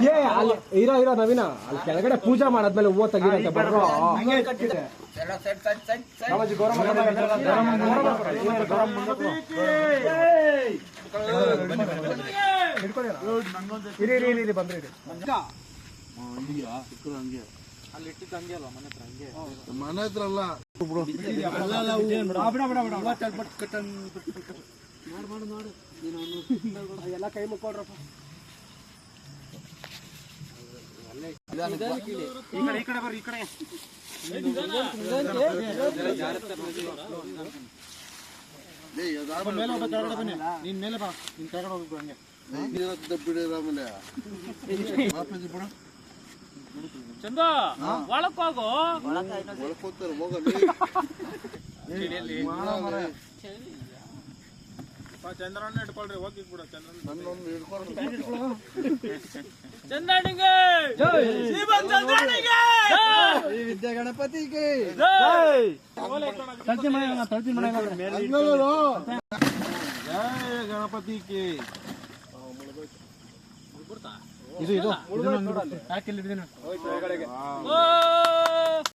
ಏ ಅಲ್ಲಿ ಇರೋ ನವೀನ ಅಲ್ಲಿ ಕೆಳಗಡೆ ಪೂಜೆ ಮಾಡಾದ್ಮೇಲೆ ಹೂವು ತೆಗೀರಂತೆ ಬರ್ರೋ. ಬಂದ್ರಿ ಮನೆ ಹತ್ರ ಅಲ್ಲ ಎಲ್ಲ ಕೈ ಮುಕ್ಕೊಡ್ರಪ್ಪ. ಈ ಕಡೆ ಬರ್ರಿ, ಈ ಕಡೆ ನೀನ್ ಮೇಲೆ ಬಾ, ನಿನ್ ಕೆಳಗಡೆ ಹೋಗ್ಬೇಕು ಹಂಗೆ ಚಂದ ಒಳಕ್ ಹೋಗು. ಒಳಕೋತಾರೆ ಹೋಗಲಿ. ಚಂದ್ರಣ್ಣ ಇಟ್ಕೊಳ್ರಿ, ಹೋಗಿ ಬಿಡ. ನನ್ನೊಂದು ಹಿಡ್ಕೊಂಡು ಚಂದ್ರನಿಗೆ ವಿದ್ಯಾ ಗಣಪತಿಗೆ ಗಣಪತಿಗೆ ಇದು ಯಾಕೆ